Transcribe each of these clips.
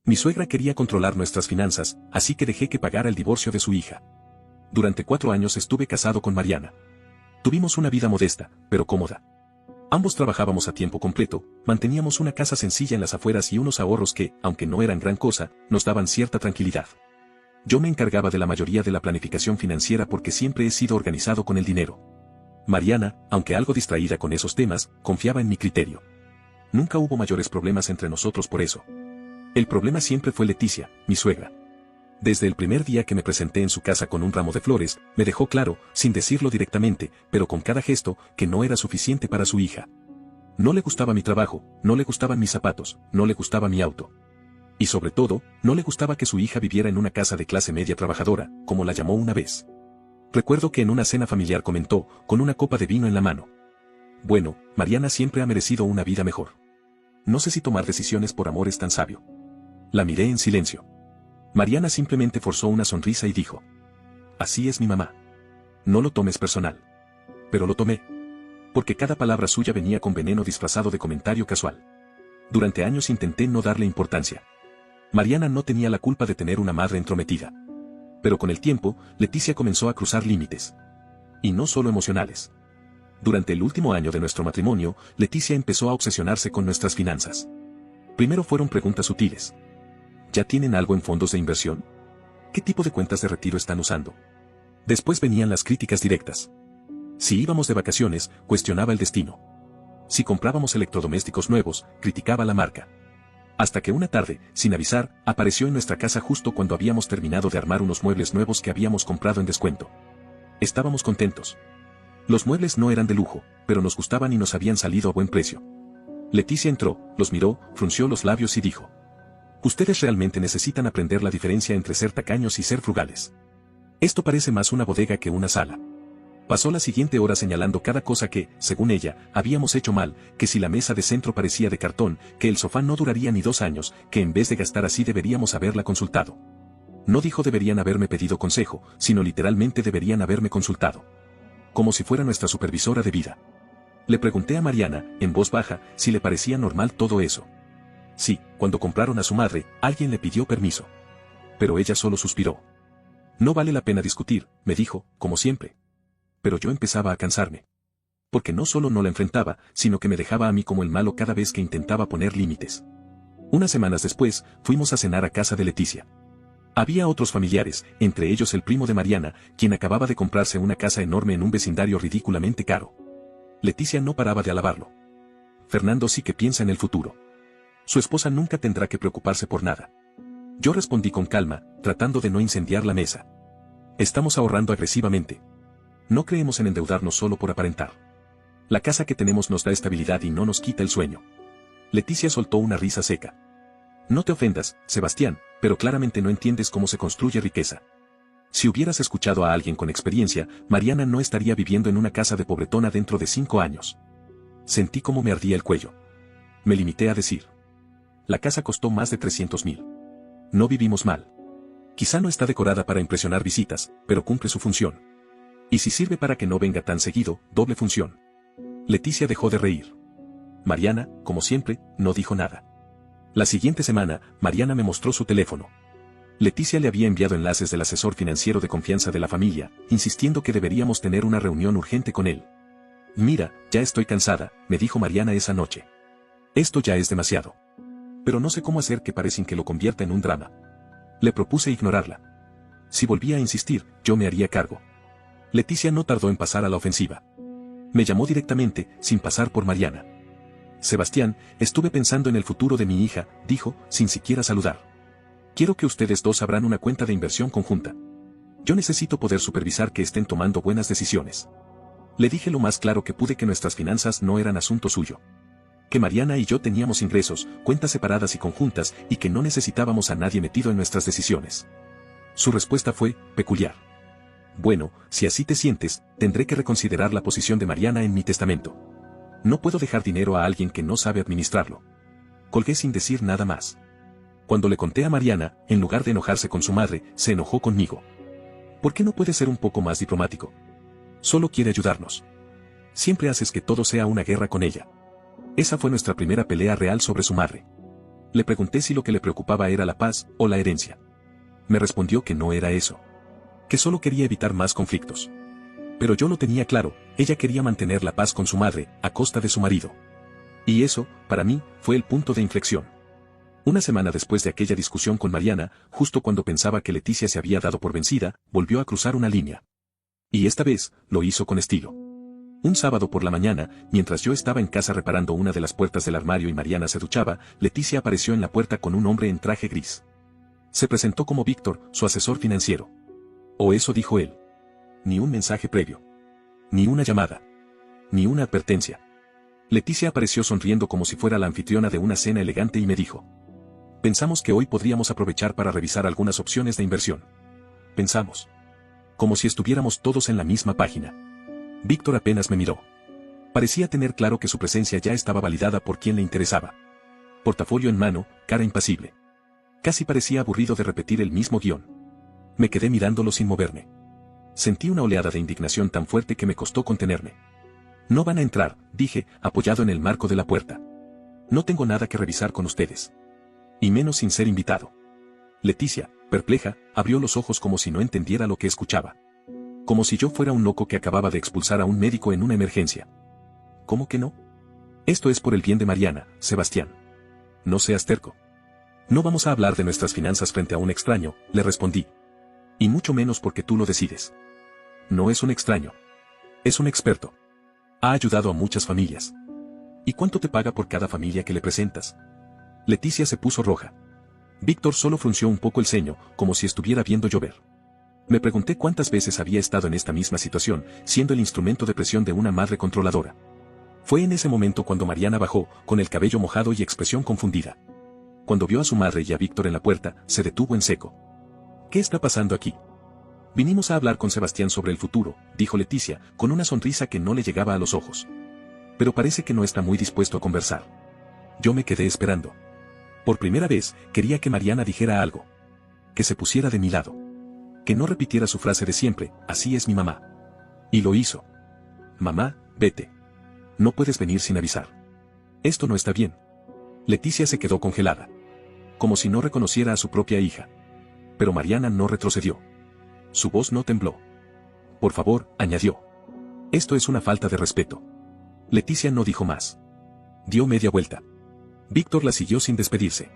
Mi suegra quería controlar nuestras finanzas, así que dejé que pagara el divorcio de su hija. Durante 4 años estuve casado con Mariana. Tuvimos una vida modesta, pero cómoda. Ambos trabajábamos a tiempo completo, manteníamos una casa sencilla en las afueras y unos ahorros que, aunque no eran gran cosa, nos daban cierta tranquilidad. Yo me encargaba de la mayoría de la planificación financiera porque siempre he sido organizado con el dinero. Mariana, aunque algo distraída con esos temas, confiaba en mi criterio. Nunca hubo mayores problemas entre nosotros por eso. El problema siempre fue Leticia, mi suegra. Desde el primer día que me presenté en su casa con un ramo de flores, me dejó claro, sin decirlo directamente, pero con cada gesto, que no era suficiente para su hija. No le gustaba mi trabajo, no le gustaban mis zapatos, no le gustaba mi auto. Y sobre todo, no le gustaba que su hija viviera en una casa de clase media trabajadora, como la llamó una vez. Recuerdo que en una cena familiar comentó, con una copa de vino en la mano: bueno, Mariana siempre ha merecido una vida mejor. No sé si tomar decisiones por amor es tan sabio. La miré en silencio. Mariana simplemente forzó una sonrisa y dijo: así es mi mamá. No lo tomes personal. Pero lo tomé. Porque cada palabra suya venía con veneno disfrazado de comentario casual. Durante años intenté no darle importancia. Mariana no tenía la culpa de tener una madre entrometida. Pero con el tiempo, Leticia comenzó a cruzar límites. Y no solo emocionales. Durante el último año de nuestro matrimonio, Leticia empezó a obsesionarse con nuestras finanzas. Primero fueron preguntas sutiles. ¿Ya tienen algo en fondos de inversión? ¿Qué tipo de cuentas de retiro están usando? Después venían las críticas directas. Si íbamos de vacaciones, cuestionaba el destino. Si comprábamos electrodomésticos nuevos, criticaba la marca. Hasta que una tarde, sin avisar, apareció en nuestra casa justo cuando habíamos terminado de armar unos muebles nuevos que habíamos comprado en descuento. Estábamos contentos. Los muebles no eran de lujo, pero nos gustaban y nos habían salido a buen precio. Leticia entró, los miró, frunció los labios y dijo: ustedes realmente necesitan aprender la diferencia entre ser tacaños y ser frugales. Esto parece más una bodega que una sala. Pasó la siguiente hora señalando cada cosa que, según ella, habíamos hecho mal, que si la mesa de centro parecía de cartón, que el sofá no duraría ni 2 años, que en vez de gastar así deberíamos haberla consultado. No dijo deberían haberme pedido consejo, sino literalmente deberían haberme consultado. Como si fuera nuestra supervisora de vida. Le pregunté a Mariana, en voz baja, si le parecía normal todo eso. Sí, cuando compraron a su madre, alguien le pidió permiso. Pero ella solo suspiró. No vale la pena discutir, me dijo, como siempre. Pero yo empezaba a cansarme. Porque no solo no la enfrentaba, sino que me dejaba a mí como el malo cada vez que intentaba poner límites. Unas semanas después, fuimos a cenar a casa de Leticia. Había otros familiares, entre ellos el primo de Mariana, quien acababa de comprarse una casa enorme en un vecindario ridículamente caro. Leticia no paraba de alabarlo. Fernando sí que piensa en el futuro. Su esposa nunca tendrá que preocuparse por nada. Yo respondí con calma, tratando de no incendiar la mesa. Estamos ahorrando agresivamente. No creemos en endeudarnos solo por aparentar. La casa que tenemos nos da estabilidad y no nos quita el sueño. Leticia soltó una risa seca. No te ofendas, Sebastián, pero claramente no entiendes cómo se construye riqueza. Si hubieras escuchado a alguien con experiencia, Mariana no estaría viviendo en una casa de pobretona dentro de 5 años. Sentí cómo me ardía el cuello. Me limité a decir: la casa costó más de 300.000. No vivimos mal. Quizá no está decorada para impresionar visitas, pero cumple su función. Y si sirve para que no venga tan seguido, doble función. Leticia dejó de reír. Mariana, como siempre, no dijo nada. La siguiente semana, Mariana me mostró su teléfono. Leticia le había enviado enlaces del asesor financiero de confianza de la familia, insistiendo que deberíamos tener una reunión urgente con él. Mira, ya estoy cansada, me dijo Mariana esa noche. Esto ya es demasiado. Pero no sé cómo hacer que pare sin que lo convierta en un drama. Le propuse ignorarla. Si volvía a insistir, yo me haría cargo. Leticia no tardó en pasar a la ofensiva. Me llamó directamente, sin pasar por Mariana. Sebastián, estuve pensando en el futuro de mi hija, dijo, sin siquiera saludar. Quiero que ustedes dos abran una cuenta de inversión conjunta. Yo necesito poder supervisar que estén tomando buenas decisiones. Le dije lo más claro que pude que nuestras finanzas no eran asunto suyo. Que Mariana y yo teníamos ingresos, cuentas separadas y conjuntas, y que no necesitábamos a nadie metido en nuestras decisiones. Su respuesta fue peculiar. Bueno, si así te sientes, tendré que reconsiderar la posición de Mariana en mi testamento. No puedo dejar dinero a alguien que no sabe administrarlo. Colgué sin decir nada más. Cuando le conté a Mariana, en lugar de enojarse con su madre, se enojó conmigo. ¿Por qué no puedes ser un poco más diplomático? Solo quiere ayudarnos. Siempre haces que todo sea una guerra con ella. Esa fue nuestra primera pelea real sobre su madre. Le pregunté si lo que le preocupaba era la paz o la herencia. Me respondió que no era eso. Que solo quería evitar más conflictos. Pero yo lo tenía claro, ella quería mantener la paz con su madre, a costa de su marido. Y eso, para mí, fue el punto de inflexión. Una semana después de aquella discusión con Mariana, justo cuando pensaba que Leticia se había dado por vencida, volvió a cruzar una línea. Y esta vez, lo hizo con estilo. Un sábado por la mañana, mientras yo estaba en casa reparando una de las puertas del armario y Mariana se duchaba, Leticia apareció en la puerta con un hombre en traje gris. Se presentó como Víctor, su asesor financiero. O eso dijo él. Ni un mensaje previo. Ni una llamada. Ni una advertencia. Leticia apareció sonriendo como si fuera la anfitriona de una cena elegante y me dijo. Pensamos que hoy podríamos aprovechar para revisar algunas opciones de inversión. Pensamos. Como si estuviéramos todos en la misma página. Víctor apenas me miró. Parecía tener claro que su presencia ya estaba validada por quien le interesaba. Portafolio en mano, cara impasible. Casi parecía aburrido de repetir el mismo guión. Me quedé mirándolo sin moverme. Sentí una oleada de indignación tan fuerte que me costó contenerme. No van a entrar, dije, apoyado en el marco de la puerta. No tengo nada que revisar con ustedes. Y menos sin ser invitado. Leticia, perpleja, abrió los ojos como si no entendiera lo que escuchaba. Como si yo fuera un loco que acababa de expulsar a un médico en una emergencia. ¿Cómo que no? Esto es por el bien de Mariana, Sebastián. No seas terco. No vamos a hablar de nuestras finanzas frente a un extraño, le respondí. Y mucho menos porque tú lo decides. No es un extraño. Es un experto. Ha ayudado a muchas familias. ¿Y cuánto te paga por cada familia que le presentas? Leticia se puso roja. Víctor solo frunció un poco el ceño, como si estuviera viendo llover. Me pregunté cuántas veces había estado en esta misma situación, siendo el instrumento de presión de una madre controladora. Fue en ese momento cuando Mariana bajó, con el cabello mojado y expresión confundida. Cuando vio a su madre y a Víctor en la puerta, se detuvo en seco. ¿Qué está pasando aquí? Vinimos a hablar con Sebastián sobre el futuro, dijo Leticia, con una sonrisa que no le llegaba a los ojos. Pero parece que no está muy dispuesto a conversar. Yo me quedé esperando. Por primera vez, quería que Mariana dijera algo. Que se pusiera de mi lado. Que no repitiera su frase de siempre, así es mi mamá. Y lo hizo. Mamá, vete. No puedes venir sin avisar. Esto no está bien. Leticia se quedó congelada. Como si no reconociera a su propia hija. Pero Mariana no retrocedió. Su voz no tembló. Por favor, añadió. Esto es una falta de respeto. Leticia no dijo más. Dio media vuelta. Víctor la siguió sin despedirse.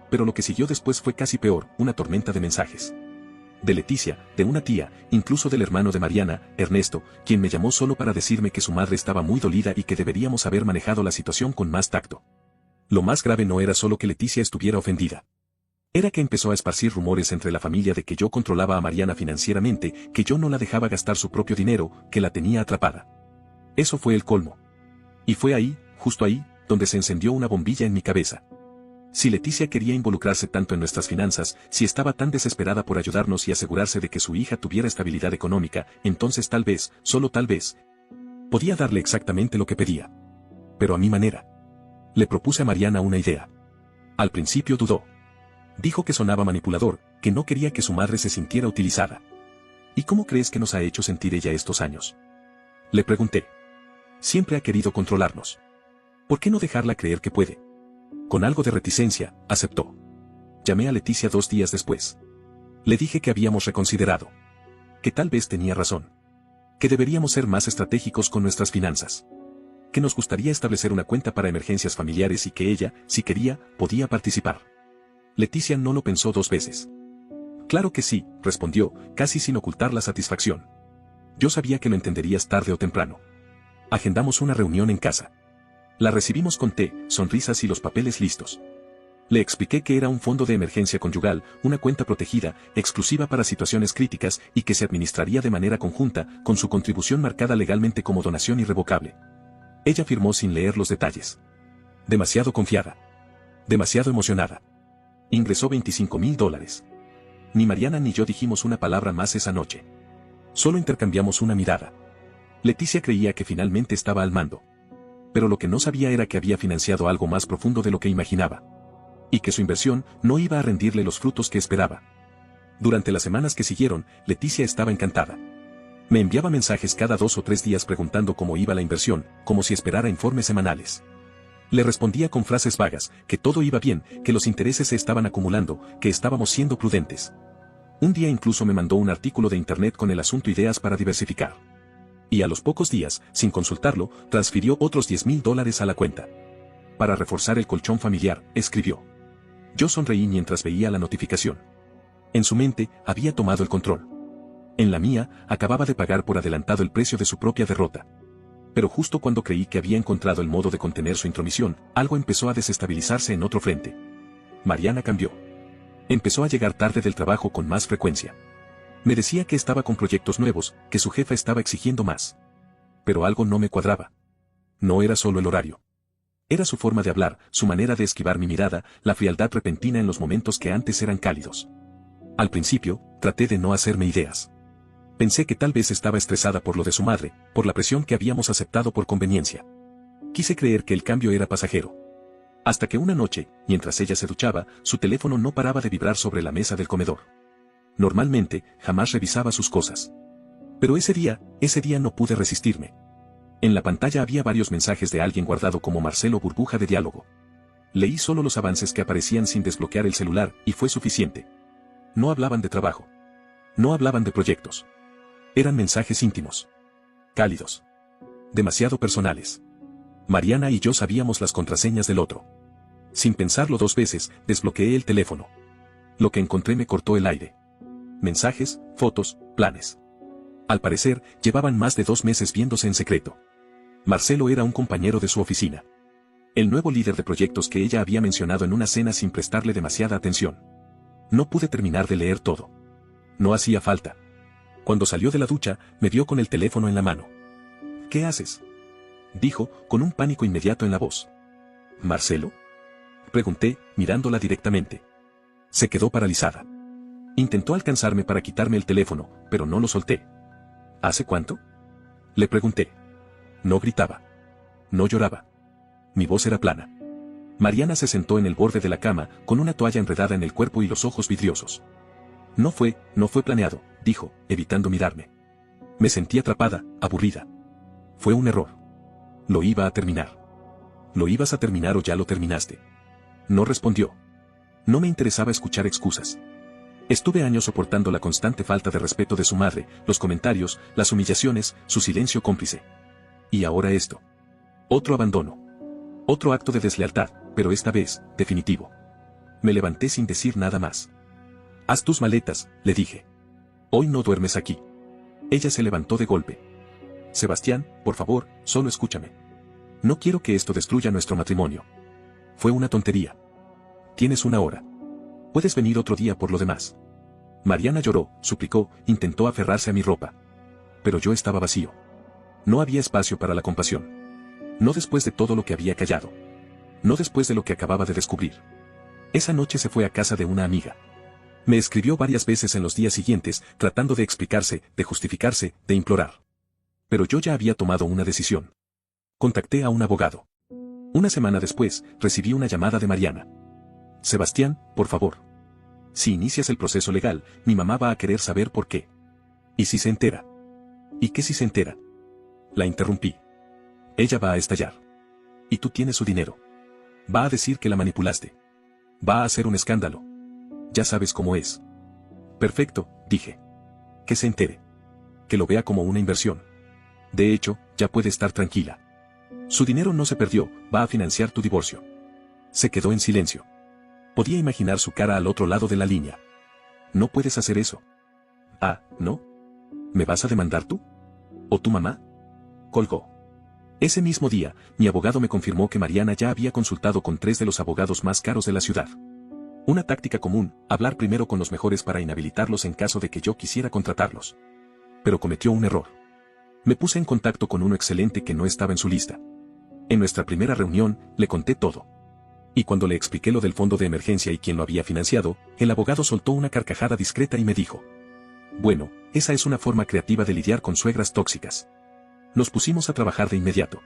Pero lo que siguió después fue casi peor, una tormenta de mensajes. De Leticia, de una tía, incluso del hermano de Mariana, Ernesto, quien me llamó solo para decirme que su madre estaba muy dolida y que deberíamos haber manejado la situación con más tacto. Lo más grave no era solo que Leticia estuviera ofendida. Era que empezó a esparcir rumores entre la familia de que yo controlaba a Mariana financieramente, que yo no la dejaba gastar su propio dinero, que la tenía atrapada. Eso fue el colmo. Y fue ahí, justo ahí, donde se encendió una bombilla en mi cabeza. Si Leticia quería involucrarse tanto en nuestras finanzas, si estaba tan desesperada por ayudarnos y asegurarse de que su hija tuviera estabilidad económica, entonces tal vez, solo tal vez, podía darle exactamente lo que pedía. Pero a mi manera. Le propuse a Mariana una idea. Al principio dudó. Dijo que sonaba manipulador, que no quería que su madre se sintiera utilizada. ¿Y cómo crees que nos ha hecho sentir ella estos años? Le pregunté. Siempre ha querido controlarnos. ¿Por qué no dejarla creer que puede? Con algo de reticencia, aceptó. Llamé a Leticia 2 días después. Le dije que habíamos reconsiderado. Que tal vez tenía razón. Que deberíamos ser más estratégicos con nuestras finanzas. Que nos gustaría establecer una cuenta para emergencias familiares y que ella, si quería, podía participar. Leticia no lo pensó 2 veces. Claro que sí, respondió, casi sin ocultar la satisfacción. Yo sabía que lo entenderías tarde o temprano. Agendamos una reunión en casa. La recibimos con té, sonrisas y los papeles listos. Le expliqué que era un fondo de emergencia conyugal, una cuenta protegida, exclusiva para situaciones críticas y que se administraría de manera conjunta, con su contribución marcada legalmente como donación irrevocable. Ella firmó sin leer los detalles. Demasiado confiada. Demasiado emocionada. Ingresó $25,000. Ni Mariana ni yo dijimos una palabra más esa noche. Solo intercambiamos una mirada. Leticia creía que finalmente estaba al mando. Pero lo que no sabía era que había financiado algo más profundo de lo que imaginaba. Y que su inversión no iba a rendirle los frutos que esperaba. Durante las semanas que siguieron, Leticia estaba encantada. Me enviaba mensajes cada 2 o 3 días preguntando cómo iba la inversión, como si esperara informes semanales. Le respondía con frases vagas, que todo iba bien, que los intereses se estaban acumulando, que estábamos siendo prudentes. Un día incluso me mandó un artículo de internet con el asunto ideas para diversificar. Y a los pocos días, sin consultarlo, transfirió otros $10,000 a la cuenta. Para reforzar el colchón familiar, escribió. Yo sonreí mientras veía la notificación. En su mente, había tomado el control. En la mía, acababa de pagar por adelantado el precio de su propia derrota. Pero justo cuando creí que había encontrado el modo de contener su intromisión, algo empezó a desestabilizarse en otro frente. Mariana cambió. Empezó a llegar tarde del trabajo con más frecuencia. Me decía que estaba con proyectos nuevos, que su jefa estaba exigiendo más. Pero algo no me cuadraba. No era solo el horario. Era su forma de hablar, su manera de esquivar mi mirada, la frialdad repentina en los momentos que antes eran cálidos. Al principio, traté de no hacerme ideas. Pensé que tal vez estaba estresada por lo de su madre, por la presión que habíamos aceptado por conveniencia. Quise creer que el cambio era pasajero. Hasta que una noche, mientras ella se duchaba, su teléfono no paraba de vibrar sobre la mesa del comedor. Normalmente, jamás revisaba sus cosas. Pero ese día no pude resistirme. En la pantalla había varios mensajes de alguien guardado como Marcelo burbuja de diálogo. Leí solo los avances que aparecían sin desbloquear el celular, y fue suficiente. No hablaban de trabajo. No hablaban de proyectos. Eran mensajes íntimos. Cálidos. Demasiado personales. Mariana y yo sabíamos las contraseñas del otro. Sin pensarlo 2 veces, desbloqueé el teléfono. Lo que encontré me cortó el aire. Mensajes, fotos, planes. Al parecer, llevaban más de 2 meses viéndose en secreto. Marcelo era un compañero de su oficina. El nuevo líder de proyectos que ella había mencionado en una cena sin prestarle demasiada atención. No pude terminar de leer todo. No hacía falta. Cuando salió de la ducha, me vio con el teléfono en la mano. ¿Qué haces?, dijo, con un pánico inmediato en la voz. ¿Marcelo?, pregunté, mirándola directamente. Se quedó paralizada. Intentó alcanzarme para quitarme el teléfono, pero no lo solté. ¿Hace cuánto?, le pregunté. No gritaba. No lloraba. Mi voz era plana. Mariana se sentó en el borde de la cama, con una toalla enredada en el cuerpo y los ojos vidriosos. No fue planeado, dijo, evitando mirarme. Me sentí atrapada, aburrida. Fue un error. Lo iba a terminar. ¿Lo ibas a terminar o ya lo terminaste? No respondió. No me interesaba escuchar excusas. Estuve años soportando la constante falta de respeto de su madre, los comentarios, las humillaciones, su silencio cómplice. Y ahora esto. Otro abandono. Otro acto de deslealtad, pero esta vez, definitivo. Me levanté sin decir nada más. Haz tus maletas, le dije. Hoy no duermes aquí. Ella se levantó de golpe. Sebastián, por favor, solo escúchame. No quiero que esto destruya nuestro matrimonio. Fue una tontería. Tienes 1 hora. Puedes venir otro día por lo demás. Mariana lloró, suplicó, intentó aferrarse a mi ropa. Pero yo estaba vacío. No había espacio para la compasión. No después de todo lo que había callado. No después de lo que acababa de descubrir. Esa noche se fue a casa de una amiga. Me escribió varias veces en los días siguientes, tratando de explicarse, de justificarse, de implorar. Pero yo ya había tomado una decisión. Contacté a un abogado. Una semana después, recibí una llamada de Mariana. Sebastián, por favor. Si inicias el proceso legal, mi mamá va a querer saber por qué. ¿Y si se entera? ¿Y qué si se entera? La interrumpí. Ella va a estallar. Y tú tienes su dinero. Va a decir que la manipulaste. Va a hacer un escándalo. Ya sabes cómo es. Perfecto, dije. Que se entere. Que lo vea como una inversión. De hecho, ya puede estar tranquila. Su dinero no se perdió, va a financiar tu divorcio. Se quedó en silencio. Podía imaginar su cara al otro lado de la línea. No puedes hacer eso. Ah, ¿no? ¿Me vas a demandar tú? ¿O tu mamá? Colgó. Ese mismo día, mi abogado me confirmó que Mariana ya había consultado con 3 de los abogados más caros de la ciudad. Una táctica común, hablar primero con los mejores para inhabilitarlos en caso de que yo quisiera contratarlos. Pero cometió un error. Me puse en contacto con uno excelente que no estaba en su lista. En nuestra primera reunión, le conté todo. Y cuando le expliqué lo del fondo de emergencia y quién lo había financiado, el abogado soltó una carcajada discreta y me dijo: bueno, esa es una forma creativa de lidiar con suegras tóxicas. Nos pusimos a trabajar de inmediato.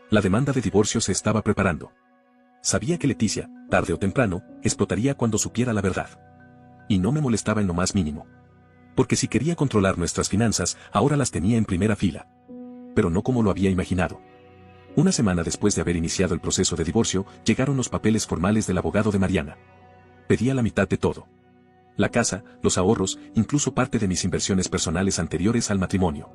La demanda de divorcio se estaba preparando. Sabía que Leticia, tarde o temprano, explotaría cuando supiera la verdad. Y no me molestaba en lo más mínimo. Porque si quería controlar nuestras finanzas, ahora las tenía en primera fila. Pero no como lo había imaginado. Una semana después de haber iniciado el proceso de divorcio, llegaron los papeles formales del abogado de Mariana. Pedía la mitad de todo. La casa, los ahorros, incluso parte de mis inversiones personales anteriores al matrimonio.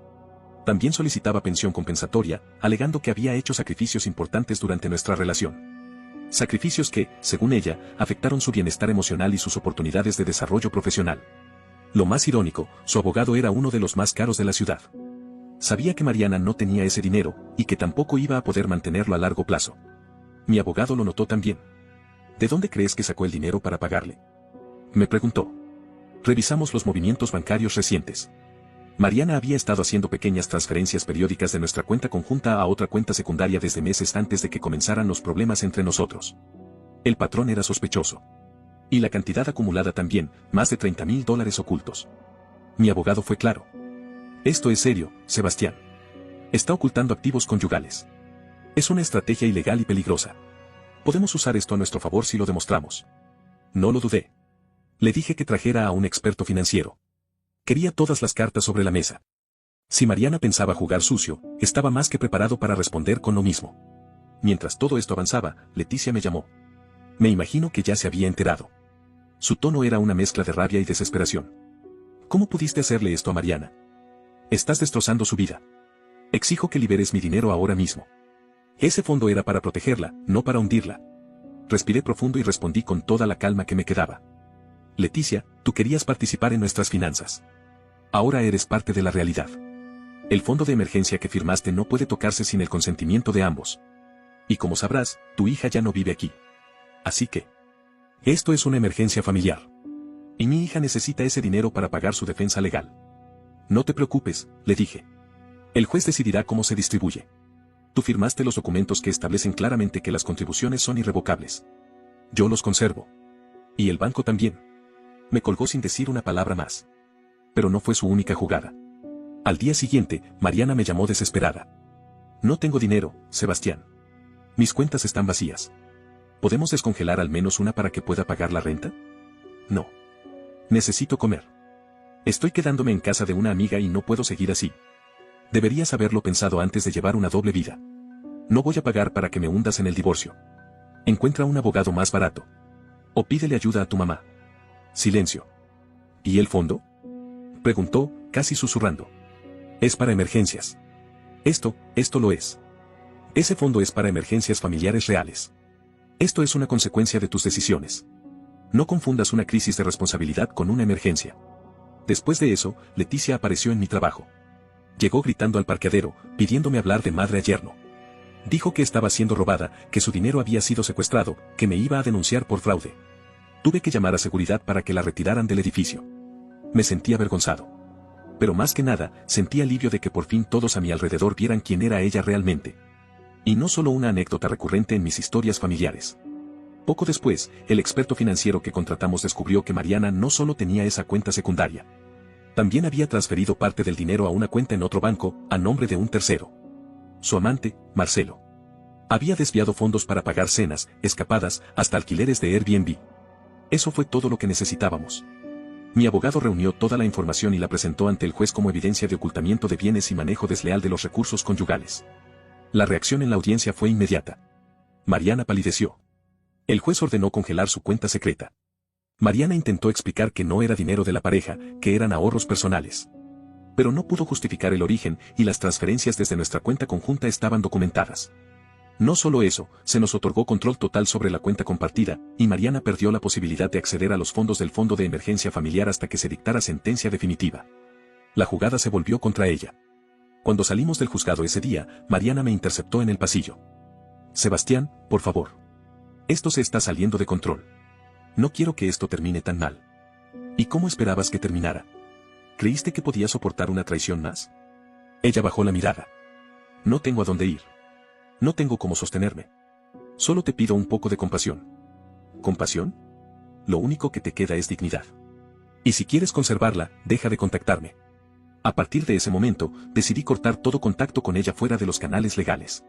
También solicitaba pensión compensatoria, alegando que había hecho sacrificios importantes durante nuestra relación. Sacrificios que, según ella, afectaron su bienestar emocional y sus oportunidades de desarrollo profesional. Lo más irónico, su abogado era uno de los más caros de la ciudad. Sabía que Mariana no tenía ese dinero, y que tampoco iba a poder mantenerlo a largo plazo. Mi abogado lo notó también. ¿De dónde crees que sacó el dinero para pagarle?, me preguntó. Revisamos los movimientos bancarios recientes. Mariana había estado haciendo pequeñas transferencias periódicas de nuestra cuenta conjunta a otra cuenta secundaria desde meses antes de que comenzaran los problemas entre nosotros. El patrón era sospechoso. Y la cantidad acumulada también, más de $30,000 ocultos. Mi abogado fue claro. Esto es serio, Sebastián. Está ocultando activos conyugales. Es una estrategia ilegal y peligrosa. Podemos usar esto a nuestro favor si lo demostramos. No lo dudé. Le dije que trajera a un experto financiero. Quería todas las cartas sobre la mesa. Si Mariana pensaba jugar sucio, estaba más que preparado para responder con lo mismo. Mientras todo esto avanzaba, Leticia me llamó. Me imagino que ya se había enterado. Su tono era una mezcla de rabia y desesperación. ¿Cómo pudiste hacerle esto a Mariana? Estás destrozando su vida. Exijo que liberes mi dinero ahora mismo. Ese fondo era para protegerla, no para hundirla. Respiré profundo y respondí con toda la calma que me quedaba. Leticia, tú querías participar en nuestras finanzas. Ahora eres parte de la realidad. El fondo de emergencia que firmaste no puede tocarse sin el consentimiento de ambos. Y como sabrás, tu hija ya no vive aquí. Así que, esto es una emergencia familiar. Y mi hija necesita ese dinero para pagar su defensa legal. No te preocupes, le dije. El juez decidirá cómo se distribuye. Tú firmaste los documentos que establecen claramente que las contribuciones son irrevocables. Yo los conservo. Y el banco también. Me colgó sin decir una palabra más. Pero no fue su única jugada. Al día siguiente, Mariana me llamó desesperada. No tengo dinero, Sebastián. Mis cuentas están vacías. ¿Podemos descongelar al menos una para que pueda pagar la renta? No. Necesito comer. Estoy quedándome en casa de una amiga y no puedo seguir así. Deberías haberlo pensado antes de llevar una doble vida. No voy a pagar para que me hundas en el divorcio. Encuentra un abogado más barato. O pídele ayuda a tu mamá. Silencio. ¿Y el fondo?, preguntó, casi susurrando. Es para emergencias. Esto lo es. Ese fondo es para emergencias familiares reales. Esto es una consecuencia de tus decisiones. No confundas una crisis de responsabilidad con una emergencia. Después de eso, Leticia apareció en mi trabajo. Llegó gritando al parqueadero, pidiéndome hablar de madre a yerno. Dijo que estaba siendo robada, que su dinero había sido secuestrado, que me iba a denunciar por fraude. Tuve que llamar a seguridad para que la retiraran del edificio. Me sentí avergonzado. Pero más que nada, sentí alivio de que por fin todos a mi alrededor vieran quién era ella realmente. Y no solo una anécdota recurrente en mis historias familiares. Poco después, el experto financiero que contratamos descubrió que Mariana no solo tenía esa cuenta secundaria. También había transferido parte del dinero a una cuenta en otro banco, a nombre de un tercero. Su amante, Marcelo. Había desviado fondos para pagar cenas, escapadas, hasta alquileres de Airbnb. Eso fue todo lo que necesitábamos. Mi abogado reunió toda la información y la presentó ante el juez como evidencia de ocultamiento de bienes y manejo desleal de los recursos conyugales. La reacción en la audiencia fue inmediata. Mariana palideció. El juez ordenó congelar su cuenta secreta. Mariana intentó explicar que no era dinero de la pareja, que eran ahorros personales. Pero no pudo justificar el origen y las transferencias desde nuestra cuenta conjunta estaban documentadas. No solo eso, se nos otorgó control total sobre la cuenta compartida, y Mariana perdió la posibilidad de acceder a los fondos del Fondo de Emergencia Familiar hasta que se dictara sentencia definitiva. La jugada se volvió contra ella. Cuando salimos del juzgado ese día, Mariana me interceptó en el pasillo. Sebastián, por favor. Esto se está saliendo de control. No quiero que esto termine tan mal. ¿Y cómo esperabas que terminara? ¿Creíste que podía soportar una traición más? Ella bajó la mirada. No tengo a dónde ir. No tengo cómo sostenerme. Solo te pido un poco de compasión. ¿Compasión? Lo único que te queda es dignidad. Y si quieres conservarla, deja de contactarme. A partir de ese momento, decidí cortar todo contacto con ella fuera de los canales legales.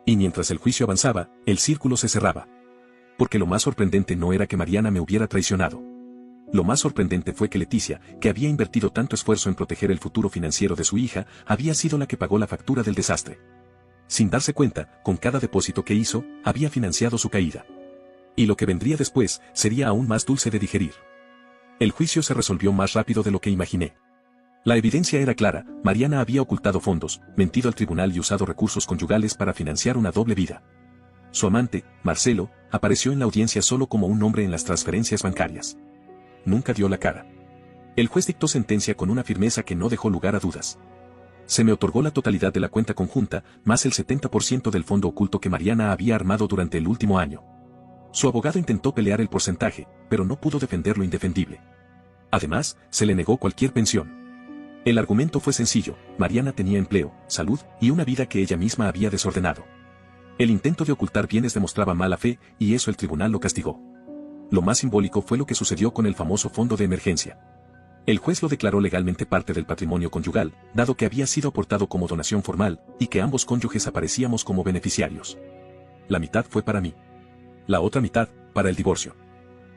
Y mientras el juicio avanzaba, el círculo se cerraba. Porque lo más sorprendente no era que Mariana me hubiera traicionado. Lo más sorprendente fue que Leticia, que había invertido tanto esfuerzo en proteger el futuro financiero de su hija, había sido la que pagó la factura del desastre. Sin darse cuenta, con cada depósito que hizo, había financiado su caída. Y lo que vendría después, sería aún más dulce de digerir. El juicio se resolvió más rápido de lo que imaginé. La evidencia era clara, Mariana había ocultado fondos, mentido al tribunal y usado recursos conyugales para financiar una doble vida. Su amante, Marcelo, apareció en la audiencia solo como un nombre en las transferencias bancarias. Nunca dio la cara. El juez dictó sentencia con una firmeza que no dejó lugar a dudas. Se me otorgó la totalidad de la cuenta conjunta, más el 70% del fondo oculto que Mariana había armado durante el último año. Su abogado intentó pelear el porcentaje, pero no pudo defender lo indefendible. Además, se le negó cualquier pensión. El argumento fue sencillo, Mariana tenía empleo, salud y una vida que ella misma había desordenado. El intento de ocultar bienes demostraba mala fe, y eso el tribunal lo castigó. Lo más simbólico fue lo que sucedió con el famoso fondo de emergencia. El juez lo declaró legalmente parte del patrimonio conyugal, dado que había sido aportado como donación formal, y que ambos cónyuges aparecíamos como beneficiarios. La mitad fue para mí. La otra mitad, para el divorcio.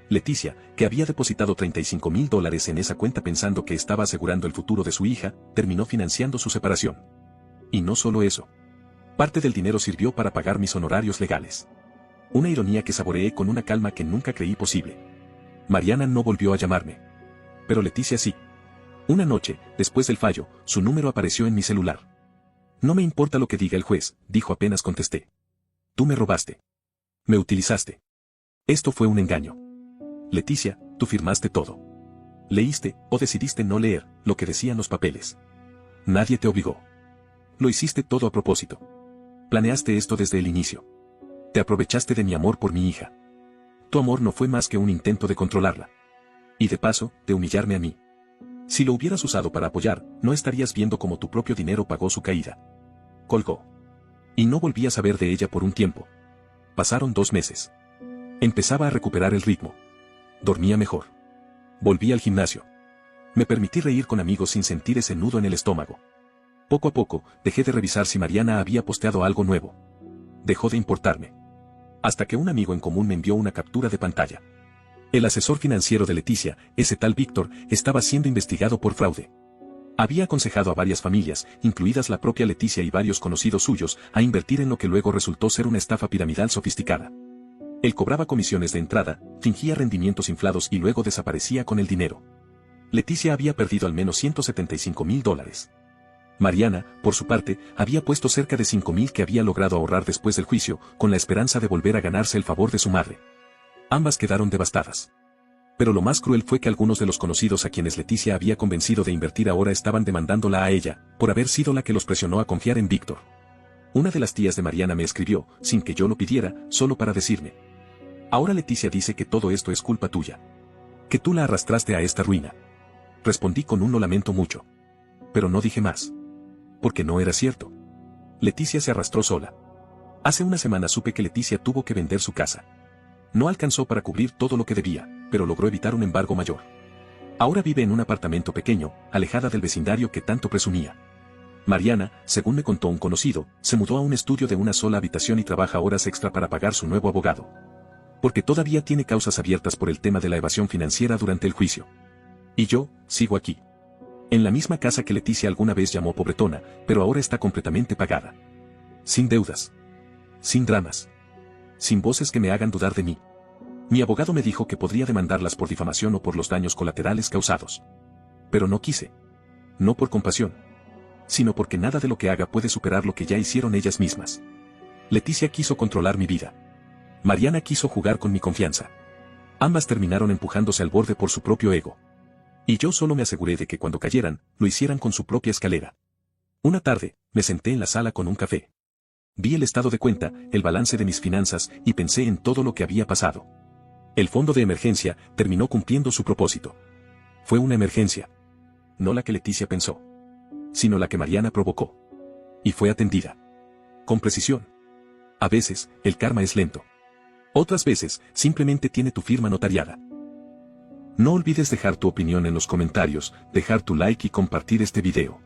Leticia, que había depositado $35,000 en esa cuenta pensando que estaba asegurando el futuro de su hija, terminó financiando su separación. Y no solo eso. Parte del dinero sirvió para pagar mis honorarios legales. Una ironía que saboreé con una calma que nunca creí posible. Mariana no volvió a llamarme. Pero Leticia sí. Una noche, después del fallo, su número apareció en mi celular. No me importa lo que diga el juez, dijo apenas contesté. Tú me robaste. Me utilizaste. Esto fue un engaño. Leticia, tú firmaste todo. Leíste, o decidiste no leer, lo que decían los papeles. Nadie te obligó. Lo hiciste todo a propósito. Planeaste esto desde el inicio. Te aprovechaste de mi amor por mi hija. Tu amor no fue más que un intento de controlarla. Y de paso, de humillarme a mí. Si lo hubieras usado para apoyar, no estarías viendo cómo tu propio dinero pagó su caída. Colgó. Y no volví a saber de ella por un tiempo. Pasaron 2 meses. Empezaba a recuperar el ritmo. Dormía mejor. Volví al gimnasio. Me permití reír con amigos sin sentir ese nudo en el estómago. Poco a poco, dejé de revisar si Mariana había posteado algo nuevo. Dejó de importarme. Hasta que un amigo en común me envió una captura de pantalla. El asesor financiero de Leticia, ese tal Víctor, estaba siendo investigado por fraude. Había aconsejado a varias familias, incluidas la propia Leticia y varios conocidos suyos, a invertir en lo que luego resultó ser una estafa piramidal sofisticada. Él cobraba comisiones de entrada, fingía rendimientos inflados y luego desaparecía con el dinero. Leticia había perdido al menos $175,000. Mariana, por su parte, había puesto cerca de $5,000 que había logrado ahorrar después del juicio, con la esperanza de volver a ganarse el favor de su madre. Ambas quedaron devastadas. Pero lo más cruel fue que algunos de los conocidos a quienes Leticia había convencido de invertir ahora estaban demandándola a ella, por haber sido la que los presionó a confiar en Víctor. Una de las tías de Mariana me escribió, sin que yo lo pidiera, solo para decirme: ahora Leticia dice que todo esto es culpa tuya. Que tú la arrastraste a esta ruina. Respondí con un lo lamento mucho. Pero no dije más. Porque no era cierto. Leticia se arrastró sola. Hace una semana supe que Leticia tuvo que vender su casa. No alcanzó para cubrir todo lo que debía, pero logró evitar un embargo mayor. Ahora vive en un apartamento pequeño, alejada del vecindario que tanto presumía. Mariana, según me contó un conocido, se mudó a un estudio de una sola habitación y trabaja horas extra para pagar su nuevo abogado. Porque todavía tiene causas abiertas por el tema de la evasión financiera durante el juicio. Y yo, sigo aquí. En la misma casa que Leticia alguna vez llamó pobretona, pero ahora está completamente pagada. Sin deudas. Sin dramas. Sin voces que me hagan dudar de mí. Mi abogado me dijo que podría demandarlas por difamación o por los daños colaterales causados. Pero no quise. No por compasión. Sino porque nada de lo que haga puede superar lo que ya hicieron ellas mismas. Leticia quiso controlar mi vida. Mariana quiso jugar con mi confianza. Ambas terminaron empujándose al borde por su propio ego. Y yo solo me aseguré de que cuando cayeran, lo hicieran con su propia escalera. Una tarde, me senté en la sala con un café. Vi el estado de cuenta, el balance de mis finanzas, y pensé en todo lo que había pasado. El fondo de emergencia terminó cumpliendo su propósito. Fue una emergencia. No la que Leticia pensó, sino la que Mariana provocó. Y fue atendida. Con precisión. A veces, el karma es lento. Otras veces, simplemente tiene tu firma notariada. No olvides dejar tu opinión en los comentarios, dejar tu like y compartir este video.